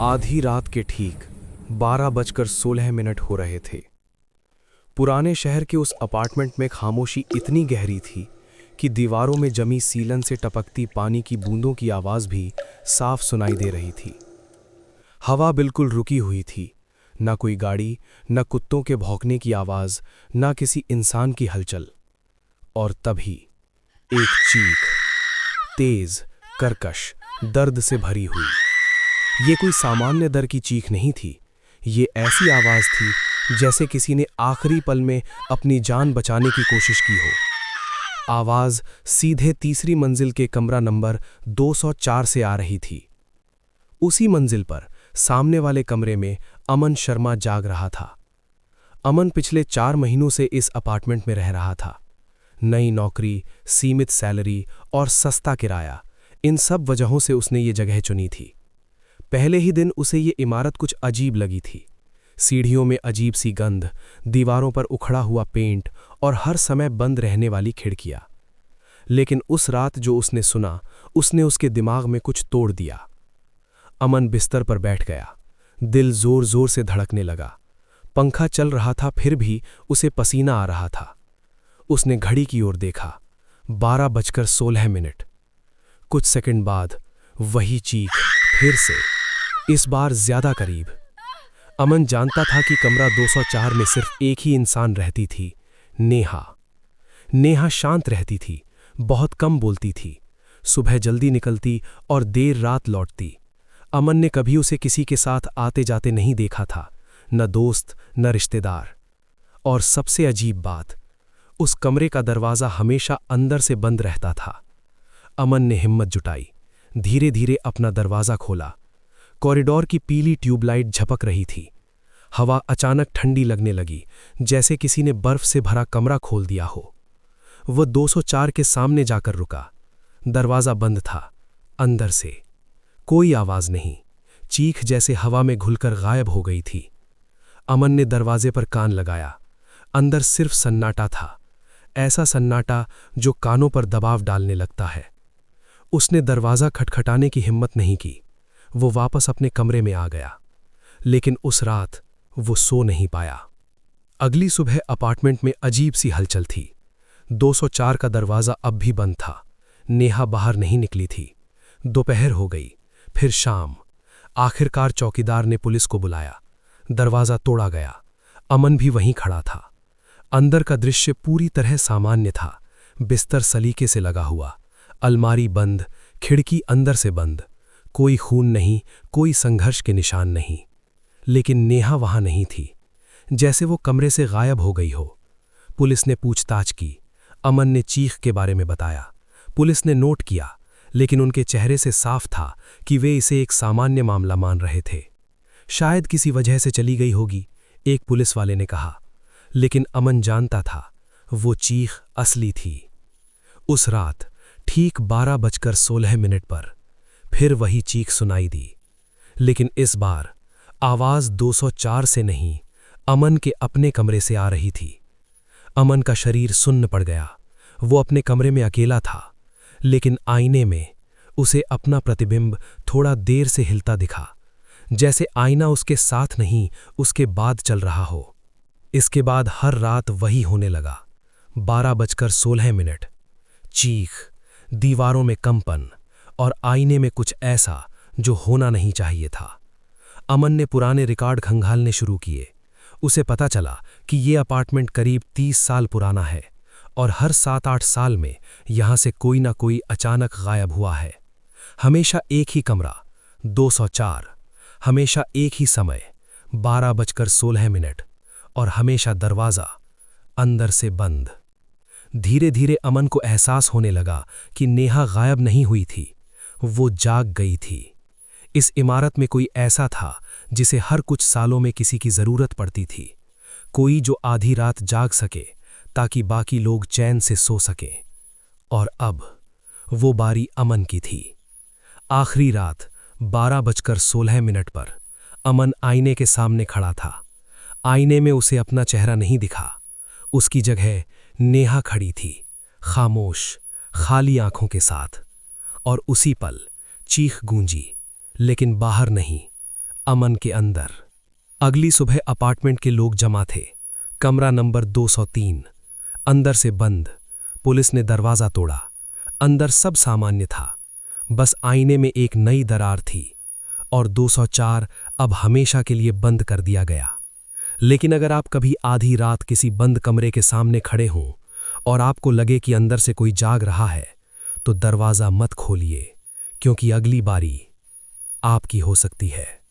आधी रात के ठीक 12:16 हो रहे थे। पुराने शहर के उस अपार्टमेंट में खामोशी इतनी गहरी थी कि दीवारों में जमी सीलन से टपकती पानी की बूंदों की आवाज़ भी साफ सुनाई दे रही थी। हवा बिल्कुल रुकी हुई थी, न कोई गाड़ी, न कुत्तों के भौंकने की आवाज़, न किसी इंसान की हलचल। और तभी एक चीख, तेज, कर्कश, दर्द से भरी हुई। ये कोई सामान्य दर की चीख नहीं थी। ये ऐसी आवाज़ थी जैसे किसी ने आखिरी पल में अपनी जान बचाने की कोशिश की हो। आवाज़ सीधे तीसरी मंजिल के कमरा नंबर 204 से आ रही थी। उसी मंजिल पर सामने वाले कमरे में अमन शर्मा जाग रहा था। अमन पिछले 4 महीनों से इस अपार्टमेंट में रह रहा था। नई नौकरी, सीमित सैलरी और सस्ता किराया, इन सब वजहों से उसने ये जगह चुनी थी। पहले ही दिन उसे ये इमारत कुछ अजीब लगी थी। सीढ़ियों में अजीब सी गंध, दीवारों पर उखड़ा हुआ पेंट और हर समय बंद रहने वाली खिड़कियां। लेकिन उस रात जो उसने सुना, उसने उसके दिमाग में कुछ तोड़ दिया। अमन बिस्तर पर बैठ गया। दिल जोर जोर से धड़कने लगा। पंखा चल रहा था, फिर भी उसे पसीना आ रहा था। उसने घड़ी की ओर देखा। 12:16। कुछ सेकंड बाद वही चीख फिर से, इस बार ज्यादा करीब। अमन जानता था कि कमरा 204 में सिर्फ एक ही इंसान रहती थी, नेहा। नेहा शांत रहती थी, बहुत कम बोलती थी, सुबह जल्दी निकलती और देर रात लौटती। अमन ने कभी उसे किसी के साथ आते जाते नहीं देखा था, न दोस्त न रिश्तेदार। और सबसे अजीब बात, उस कमरे का दरवाज़ा हमेशा अंदर से बंद रहता था। अमन ने हिम्मत जुटाई, धीरे धीरे अपना दरवाज़ा खोला। कॉरिडोर की पीली ट्यूबलाइट झपक रही थी। हवा अचानक ठंडी लगने लगी, जैसे किसी ने बर्फ से भरा कमरा खोल दिया हो। वह 204 के सामने जाकर रुका। दरवाज़ा बंद था। अंदर से कोई आवाज़ नहीं, चीख जैसे हवा में घुलकर गायब हो गई थी। अमन ने दरवाजे पर कान लगाया। अंदर सिर्फ सन्नाटा था, ऐसा सन्नाटा जो कानों पर दबाव डालने लगता है। उसने दरवाज़ा खटखटाने की हिम्मत नहीं की। वो वापस अपने कमरे में आ गया। लेकिन उस रात वो सो नहीं पाया। अगली सुबह अपार्टमेंट में अजीब सी हलचल थी। 204 का दरवाज़ा अब भी बंद था। नेहा बाहर नहीं निकली थी। दोपहर हो गई, फिर शाम। आखिरकार चौकीदार ने पुलिस को बुलाया। दरवाज़ा तोड़ा गया। अमन भी वहीं खड़ा था। अंदर का दृश्य पूरी तरह सामान्य था। बिस्तर सलीके से लगा हुआ, अलमारी बंद, खिड़की अंदर से बंद। कोई खून नहीं, कोई संघर्ष के निशान नहीं। लेकिन नेहा वहां नहीं थी, जैसे वो कमरे से गायब हो गई हो। पुलिस ने पूछताछ की। अमन ने चीख के बारे में बताया। पुलिस ने नोट किया, लेकिन उनके चेहरे से साफ था कि वे इसे एक सामान्य मामला मान रहे थे। शायद किसी वजह से चली गई होगी, एक पुलिस वाले ने कहा। लेकिन अमन जानता था, वो चीख असली थी। उस रात ठीक 12:16 पर फिर वही चीख सुनाई दी। लेकिन इस बार आवाज़ 204 से नहीं, अमन के अपने कमरे से आ रही थी। अमन का शरीर सुन्न पड़ गया। वो अपने कमरे में अकेला था, लेकिन आईने में उसे अपना प्रतिबिंब थोड़ा देर से हिलता दिखा, जैसे आईना उसके साथ नहीं, उसके बाद चल रहा हो। इसके बाद हर रात वही होने लगा। 12:16। चीख, दीवारों में कंपन और आईने में कुछ ऐसा जो होना नहीं चाहिए था। अमन ने पुराने रिकॉर्ड खंगालने शुरू किए। उसे पता चला कि ये अपार्टमेंट करीब 30 साल पुराना है और हर 7-8 साल में यहां से कोई ना कोई अचानक गायब हुआ है। हमेशा एक ही कमरा, 204, हमेशा एक ही समय, 12:16, और हमेशा दरवाज़ा अंदर से बंद। धीरे धीरे अमन को एहसास होने लगा कि नेहा गायब नहीं हुई थी, वो जाग गई थी। इस इमारत में कोई ऐसा था जिसे हर कुछ सालों में किसी की ज़रूरत पड़ती थी। कोई जो आधी रात जाग सके ताकि बाकी लोग चैन से सो सकें। और अब वो बारी अमन की थी। आखिरी रात 12:16 पर अमन आईने के सामने खड़ा था। आईने में उसे अपना चेहरा नहीं दिखा। उसकी जगह नेहा खड़ी थी, खामोश, खाली आंखों के साथ। और उसी पल चीख गूंजी, लेकिन बाहर नहीं, अमन के अंदर। अगली सुबह अपार्टमेंट के लोग जमा थे। कमरा नंबर 203 अंदर से बंद। पुलिस ने दरवाजा तोड़ा। अंदर सब सामान्य था, बस आईने में एक नई दरार थी। और 204 अब हमेशा के लिए बंद कर दिया गया। लेकिन अगर आप कभी आधी रात किसी बंद कमरे के सामने खड़े हों और आपको लगे कि अंदर से कोई जाग रहा है, तो दरवाजा मत खोलिए, क्योंकि अगली बारी आपकी हो सकती है।